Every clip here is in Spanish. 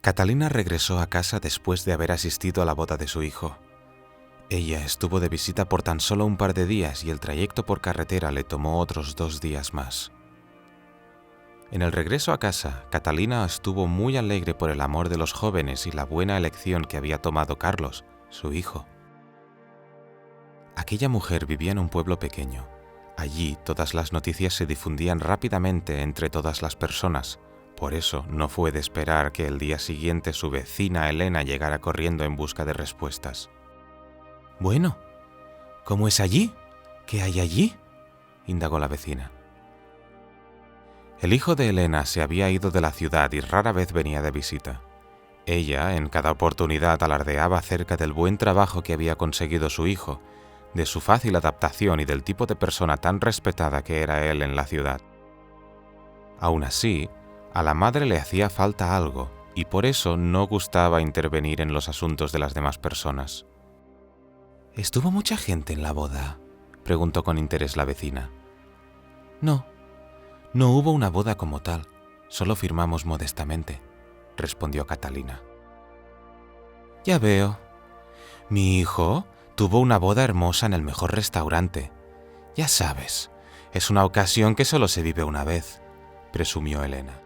Catalina regresó a casa después de haber asistido a la boda de su hijo. Ella estuvo de visita por tan solo un par de días y el trayecto por carretera le tomó otros 2 días más. En el regreso a casa, Catalina estuvo muy alegre por el amor de los jóvenes y la buena elección que había tomado Carlos, su hijo. Aquella mujer vivía en un pueblo pequeño. Allí todas las noticias se difundían rápidamente entre todas las personas. Por eso no fue de esperar que el día siguiente su vecina Elena llegara corriendo en busca de respuestas. «Bueno, ¿cómo es allí? ¿Qué hay allí?», indagó la vecina. El hijo de Elena se había ido de la ciudad y rara vez venía de visita. Ella, en cada oportunidad, alardeaba acerca del buen trabajo que había conseguido su hijo, de su fácil adaptación y del tipo de persona tan respetada que era él en la ciudad. Aún así, a la madre le hacía falta algo y por eso no gustaba intervenir en los asuntos de las demás personas. «¿Estuvo mucha gente en la boda?», preguntó con interés la vecina. «No hubo una boda como tal, solo firmamos modestamente», respondió Catalina. «Ya veo. Mi hijo tuvo una boda hermosa en el mejor restaurante. Ya sabes, es una ocasión que solo se vive una vez», presumió Elena.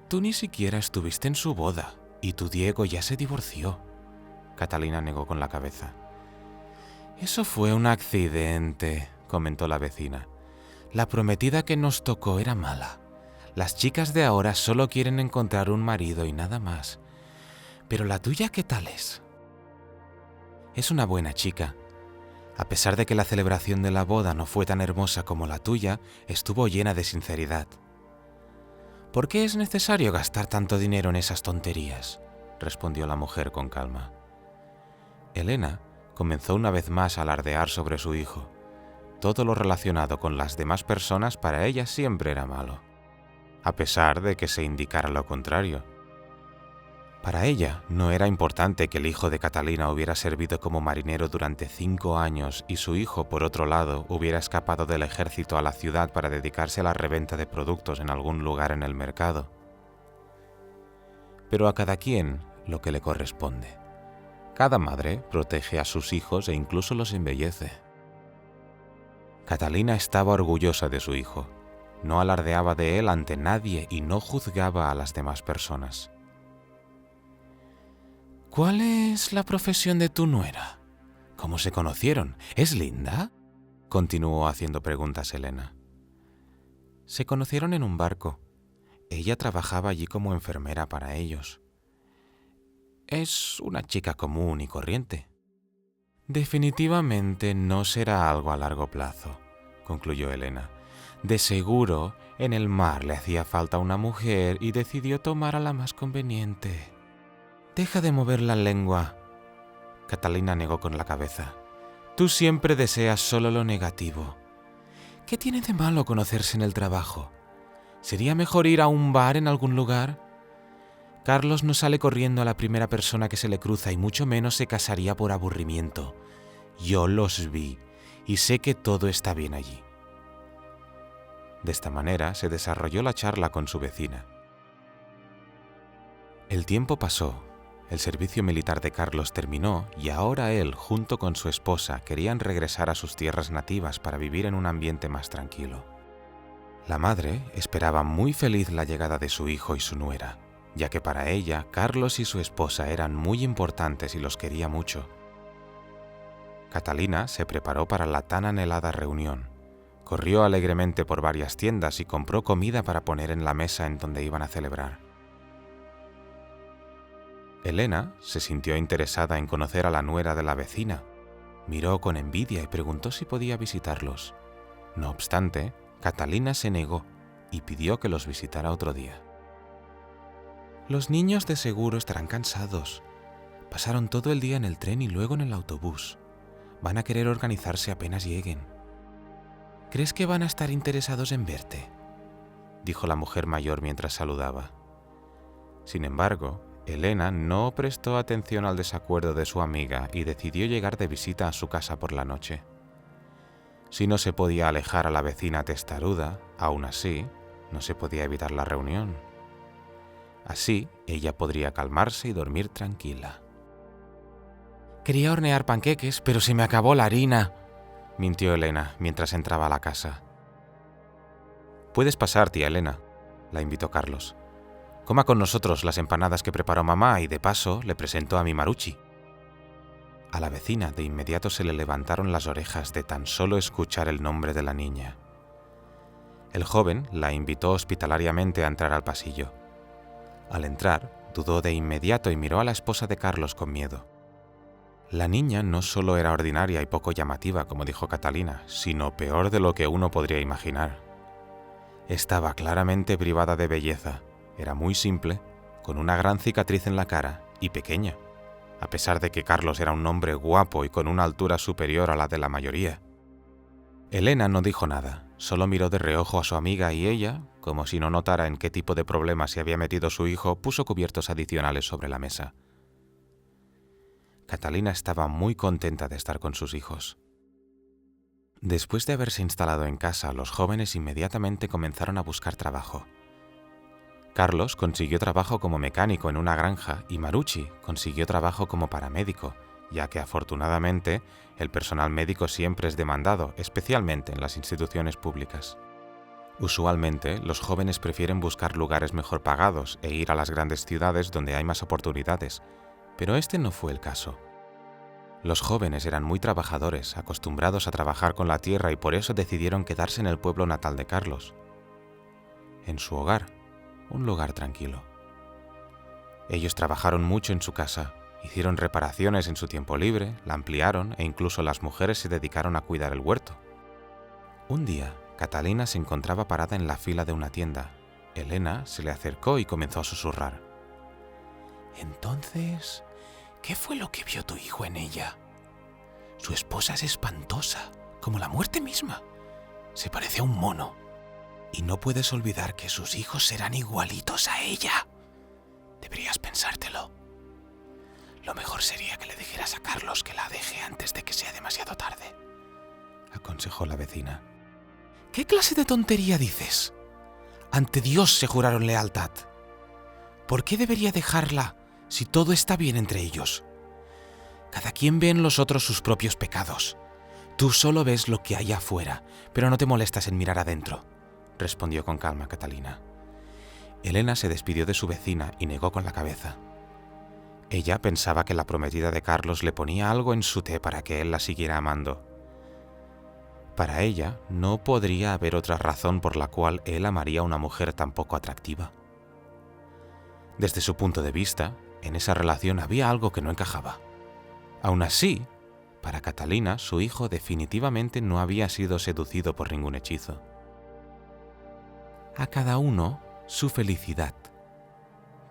«Tú ni siquiera estuviste en su boda y tu Diego ya se divorció», Catalina negó con la cabeza. «Eso fue un accidente», comentó la vecina. «La prometida que nos tocó era mala. Las chicas de ahora solo quieren encontrar un marido y nada más. Pero la tuya, ¿qué tal es?». «Es una buena chica. A pesar de que la celebración de la boda no fue tan hermosa como la tuya, estuvo llena de sinceridad». «¿Por qué es necesario gastar tanto dinero en esas tonterías?», respondió la mujer con calma. Elena comenzó una vez más a alardear sobre su hijo. Todo lo relacionado con las demás personas para ella siempre era malo, a pesar de que se indicara lo contrario. Para ella no era importante que el hijo de Catalina hubiera servido como marinero durante 5 años y su hijo, por otro lado, hubiera escapado del ejército a la ciudad para dedicarse a la reventa de productos en algún lugar en el mercado. Pero a cada quien lo que le corresponde. Cada madre protege a sus hijos e incluso los embellece. Catalina estaba orgullosa de su hijo. No alardeaba de él ante nadie y no juzgaba a las demás personas. «¿Cuál es la profesión de tu nuera? ¿Cómo se conocieron? ¿Es linda?», continuó haciendo preguntas Elena. Se conocieron en un barco. Ella trabajaba allí como enfermera para ellos. Es una chica común y corriente. Definitivamente no será algo a largo plazo, concluyó Elena. De seguro, en el mar le hacía falta una mujer y decidió tomar a la más conveniente. Deja de mover la lengua. Catalina negó con la cabeza. Tú siempre deseas solo lo negativo. ¿Qué tiene de malo conocerse en el trabajo? ¿Sería mejor ir a un bar en algún lugar? Carlos no sale corriendo a la primera persona que se le cruza y mucho menos se casaría por aburrimiento. Yo los vi y sé que todo está bien allí. De esta manera se desarrolló la charla con su vecina. El tiempo pasó, el servicio militar de Carlos terminó y ahora él, junto con su esposa, querían regresar a sus tierras nativas para vivir en un ambiente más tranquilo. La madre esperaba muy feliz la llegada de su hijo y su nuera, ya que para ella, Carlos y su esposa eran muy importantes y los quería mucho. Catalina se preparó para la tan anhelada reunión. Corrió alegremente por varias tiendas y compró comida para poner en la mesa en donde iban a celebrar. Elena se sintió interesada en conocer a la nuera de la vecina. Miró con envidia y preguntó si podía visitarlos. No obstante, Catalina se negó y pidió que los visitara otro día. Los niños de seguro estarán cansados. Pasaron todo el día en el tren y luego en el autobús. Van a querer organizarse apenas lleguen. ¿Crees que van a estar interesados en verte?, dijo la mujer mayor mientras saludaba. Sin embargo, Elena no prestó atención al desacuerdo de su amiga y decidió llegar de visita a su casa por la noche. Si no se podía alejar a la vecina testaruda, aún así, no se podía evitar la reunión. Así, ella podría calmarse y dormir tranquila. «Quería hornear panqueques, pero se me acabó la harina», mintió Elena mientras entraba a la casa. «Puedes pasar, tía Elena», la invitó Carlos. «Coma con nosotros las empanadas que preparó mamá y de paso le presentó a mi Marucci». A la vecina de inmediato se le levantaron las orejas de tan solo escuchar el nombre de la niña. El joven la invitó hospitalariamente a entrar al pasillo. Al entrar, dudó de inmediato y miró a la esposa de Carlos con miedo. La niña no solo era ordinaria y poco llamativa, como dijo Catalina, sino peor de lo que uno podría imaginar. Estaba claramente privada de belleza, era muy simple, con una gran cicatriz en la cara y pequeña, a pesar de que Carlos era un hombre guapo y con una altura superior a la de la mayoría. Elena no dijo nada, solo miró de reojo a su amiga y ella, como si no notara en qué tipo de problemas se había metido su hijo, puso cubiertos adicionales sobre la mesa. Catalina estaba muy contenta de estar con sus hijos. Después de haberse instalado en casa, los jóvenes inmediatamente comenzaron a buscar trabajo. Carlos consiguió trabajo como mecánico en una granja y Marucci consiguió trabajo como paramédico, ya que afortunadamente el personal médico siempre es demandado, especialmente en las instituciones públicas. Usualmente, los jóvenes prefieren buscar lugares mejor pagados e ir a las grandes ciudades donde hay más oportunidades, pero este no fue el caso. Los jóvenes eran muy trabajadores, acostumbrados a trabajar con la tierra y por eso decidieron quedarse en el pueblo natal de Carlos. En su hogar, un lugar tranquilo. Ellos trabajaron mucho en su casa, hicieron reparaciones en su tiempo libre, la ampliaron e incluso las mujeres se dedicaron a cuidar el huerto. Un día, Catalina se encontraba parada en la fila de una tienda. Elena se le acercó y comenzó a susurrar. «Entonces, ¿qué fue lo que vio tu hijo en ella? Su esposa es espantosa, como la muerte misma. Se parece a un mono. Y no puedes olvidar que sus hijos serán igualitos a ella. Deberías pensártelo. Lo mejor sería que le dijeras a Carlos que la deje antes de que sea demasiado tarde», aconsejó la vecina. «¿Qué clase de tontería dices? Ante Dios se juraron lealtad. ¿Por qué debería dejarla si todo está bien entre ellos? Cada quien ve en los otros sus propios pecados. Tú solo ves lo que hay afuera, pero no te molestas en mirar adentro», respondió con calma Catalina. Elena se despidió de su vecina y negó con la cabeza. Ella pensaba que la prometida de Carlos le ponía algo en su té para que él la siguiera amando. Para ella no podría haber otra razón por la cual él amaría a una mujer tan poco atractiva. Desde su punto de vista, en esa relación había algo que no encajaba. Aún así, para Catalina, su hijo definitivamente no había sido seducido por ningún hechizo. «A cada uno su felicidad»,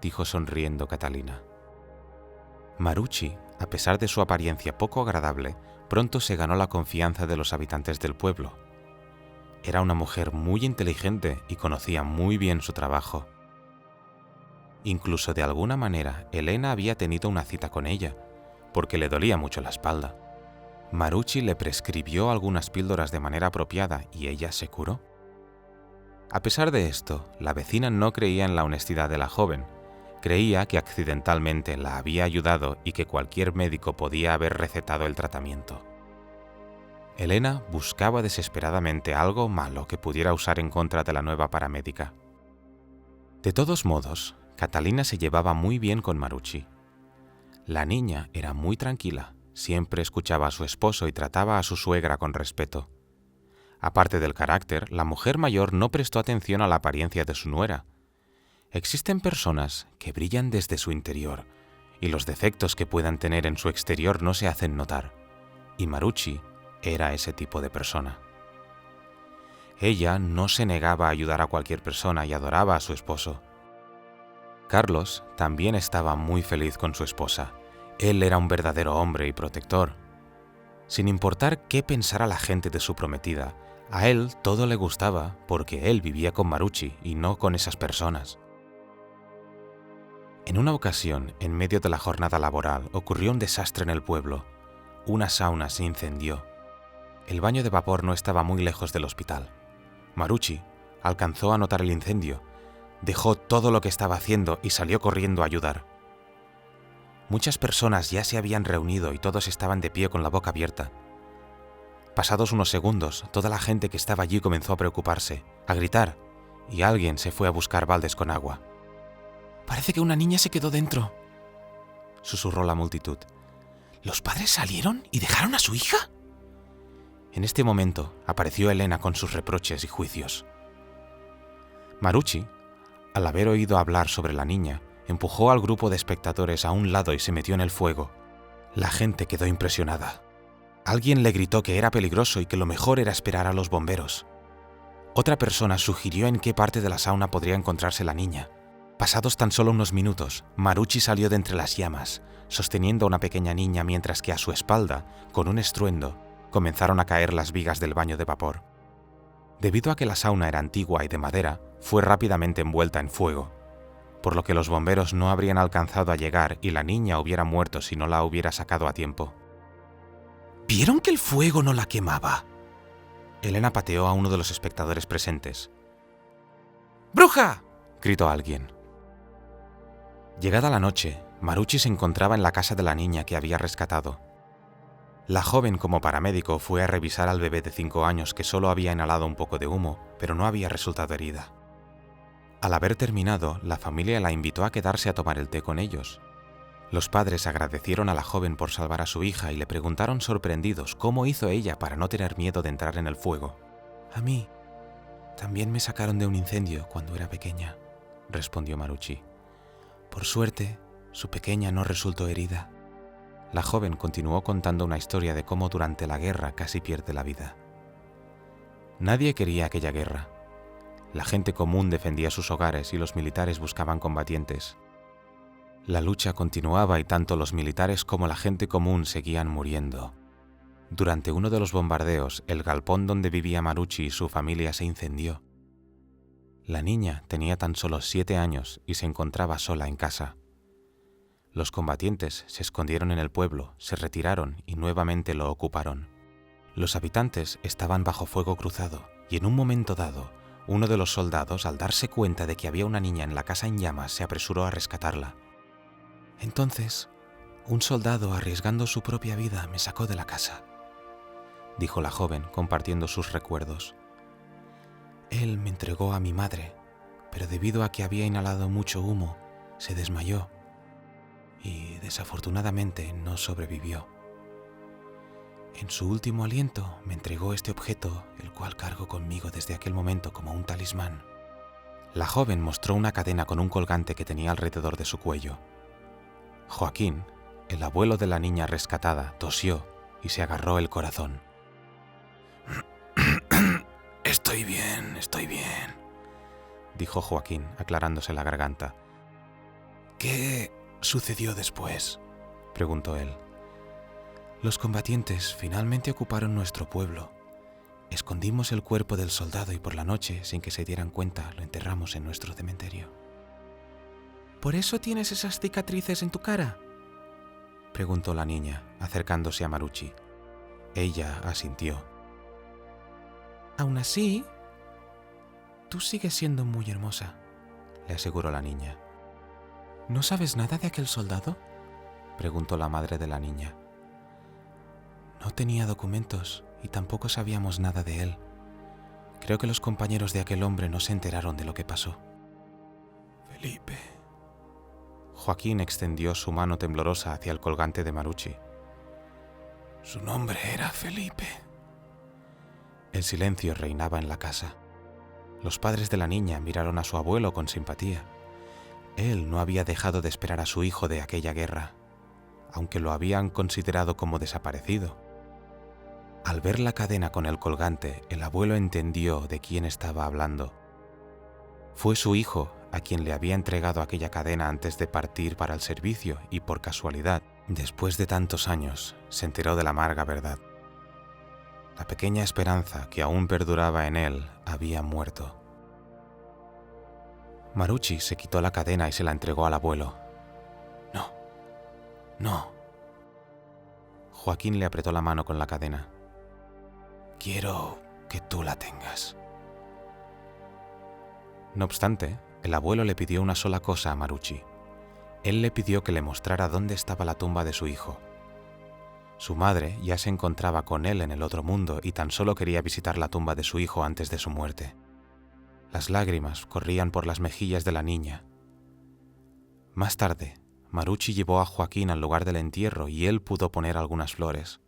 dijo sonriendo Catalina. Marucci, a pesar de su apariencia poco agradable, pronto se ganó la confianza de los habitantes del pueblo. Era una mujer muy inteligente y conocía muy bien su trabajo. Incluso de alguna manera, Elena había tenido una cita con ella, porque le dolía mucho la espalda. Marucci le prescribió algunas píldoras de manera apropiada y ella se curó. A pesar de esto, la vecina no creía en la honestidad de la joven. Creía que accidentalmente la había ayudado y que cualquier médico podía haber recetado el tratamiento. Elena buscaba desesperadamente algo malo que pudiera usar en contra de la nueva paramédica. De todos modos, Catalina se llevaba muy bien con Marucci. La niña era muy tranquila, siempre escuchaba a su esposo y trataba a su suegra con respeto. Aparte del carácter, la mujer mayor no prestó atención a la apariencia de su nuera. Existen personas que brillan desde su interior y los defectos que puedan tener en su exterior no se hacen notar, y Marucci era ese tipo de persona. Ella no se negaba a ayudar a cualquier persona y adoraba a su esposo. Carlos también estaba muy feliz con su esposa. Él era un verdadero hombre y protector. Sin importar qué pensara la gente de su prometida, a él todo le gustaba porque él vivía con Marucci y no con esas personas. En una ocasión, en medio de la jornada laboral, ocurrió un desastre en el pueblo. Una sauna se incendió. El baño de vapor no estaba muy lejos del hospital. Marucci alcanzó a notar el incendio. Dejó todo lo que estaba haciendo y salió corriendo a ayudar. Muchas personas ya se habían reunido y todos estaban de pie con la boca abierta. Pasados unos segundos, toda la gente que estaba allí comenzó a preocuparse, a gritar, y alguien se fue a buscar baldes con agua. «Parece que una niña se quedó dentro», susurró la multitud. «¿Los padres salieron y dejaron a su hija?» En este momento apareció Elena con sus reproches y juicios. Marucci, al haber oído hablar sobre la niña, empujó al grupo de espectadores a un lado y se metió en el fuego. La gente quedó impresionada. Alguien le gritó que era peligroso y que lo mejor era esperar a los bomberos. Otra persona sugirió en qué parte de la sauna podría encontrarse la niña. Pasados tan solo unos minutos, Marucci salió de entre las llamas, sosteniendo a una pequeña niña mientras que a su espalda, con un estruendo, comenzaron a caer las vigas del baño de vapor. Debido a que la sauna era antigua y de madera, fue rápidamente envuelta en fuego, por lo que los bomberos no habrían alcanzado a llegar y la niña hubiera muerto si no la hubiera sacado a tiempo. ¿Vieron que el fuego no la quemaba?, Elena pateó a uno de los espectadores presentes. ¡Bruja!, gritó alguien. Llegada la noche, Marucci se encontraba en la casa de la niña que había rescatado. La joven, como paramédico, fue a revisar al bebé de 5 años que solo había inhalado un poco de humo, pero no había resultado herida. Al haber terminado, la familia la invitó a quedarse a tomar el té con ellos. Los padres agradecieron a la joven por salvar a su hija y le preguntaron sorprendidos cómo hizo ella para no tener miedo de entrar en el fuego. «A mí también me sacaron de un incendio cuando era pequeña», respondió Marucci. «Por suerte, su pequeña no resultó herida». La joven continuó contando una historia de cómo durante la guerra casi pierde la vida. Nadie quería aquella guerra. La gente común defendía sus hogares y los militares buscaban combatientes. La lucha continuaba y tanto los militares como la gente común seguían muriendo. Durante uno de los bombardeos, el galpón donde vivía Marucci y su familia se incendió. La niña tenía tan solo 7 años y se encontraba sola en casa. Los combatientes se escondieron en el pueblo, se retiraron y nuevamente lo ocuparon. Los habitantes estaban bajo fuego cruzado y en un momento dado, uno de los soldados, al darse cuenta de que había una niña en la casa en llamas, se apresuró a rescatarla. «Entonces, un soldado, arriesgando su propia vida, me sacó de la casa», dijo la joven, compartiendo sus recuerdos. «Él me entregó a mi madre, pero debido a que había inhalado mucho humo, se desmayó y desafortunadamente no sobrevivió. En su último aliento me entregó este objeto, el cual cargo conmigo desde aquel momento como un talismán». La joven mostró una cadena con un colgante que tenía alrededor de su cuello. Joaquín, el abuelo de la niña rescatada, tosió y se agarró el corazón. Estoy bien, dijo Joaquín, aclarándose la garganta. «¿Qué sucedió después?», preguntó él. «Los combatientes finalmente ocuparon nuestro pueblo. Escondimos el cuerpo del soldado y por la noche, sin que se dieran cuenta, lo enterramos en nuestro cementerio». «¿Por eso tienes esas cicatrices en tu cara?», preguntó la niña, acercándose a Marucci. Ella asintió. «Aún así, tú sigues siendo muy hermosa», le aseguró la niña. «¿No sabes nada de aquel soldado?», preguntó la madre de la niña. «No tenía documentos y tampoco sabíamos nada de él. Creo que los compañeros de aquel hombre no se enteraron de lo que pasó». «Felipe». Joaquín extendió su mano temblorosa hacia el colgante de Marucci. «Su nombre era Felipe». El silencio reinaba en la casa. Los padres de la niña miraron a su abuelo con simpatía. Él no había dejado de esperar a su hijo de aquella guerra, aunque lo habían considerado como desaparecido. Al ver la cadena con el colgante, el abuelo entendió de quién estaba hablando. Fue su hijo a quien le había entregado aquella cadena antes de partir para el servicio y, por casualidad, después de tantos años, se enteró de la amarga verdad. La pequeña esperanza que aún perduraba en él había muerto. Marucci se quitó la cadena y se la entregó al abuelo. «No, no». Joaquín le apretó la mano con la cadena. «Quiero que tú la tengas». No obstante, El abuelo le pidió una sola cosa a Marucci. Él le pidió que le mostrara dónde estaba la tumba de su hijo. Su madre ya se encontraba con él en el otro mundo y tan solo quería visitar la tumba de su hijo antes de su muerte. Las lágrimas corrían por las mejillas de la niña. Más tarde, Marucci llevó a Joaquín al lugar del entierro y él pudo poner algunas flores.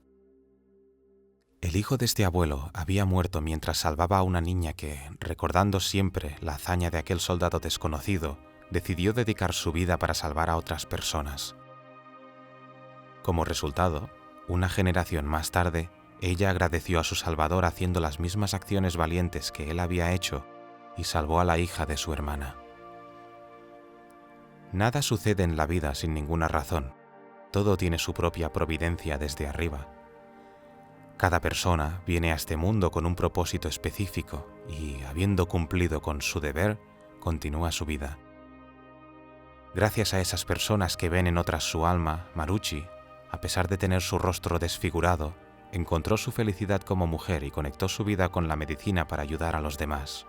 El hijo de este abuelo había muerto mientras salvaba a una niña que, recordando siempre la hazaña de aquel soldado desconocido, decidió dedicar su vida para salvar a otras personas. Como resultado, una generación más tarde, ella agradeció a su salvador haciendo las mismas acciones valientes que él había hecho y salvó a la hija de su hermana. Nada sucede en la vida sin ninguna razón. Todo tiene su propia providencia desde arriba. Cada persona viene a este mundo con un propósito específico y, habiendo cumplido con su deber, continúa su vida. Gracias a esas personas que ven en otras su alma, Marucci, a pesar de tener su rostro desfigurado, encontró su felicidad como mujer y conectó su vida con la medicina para ayudar a los demás.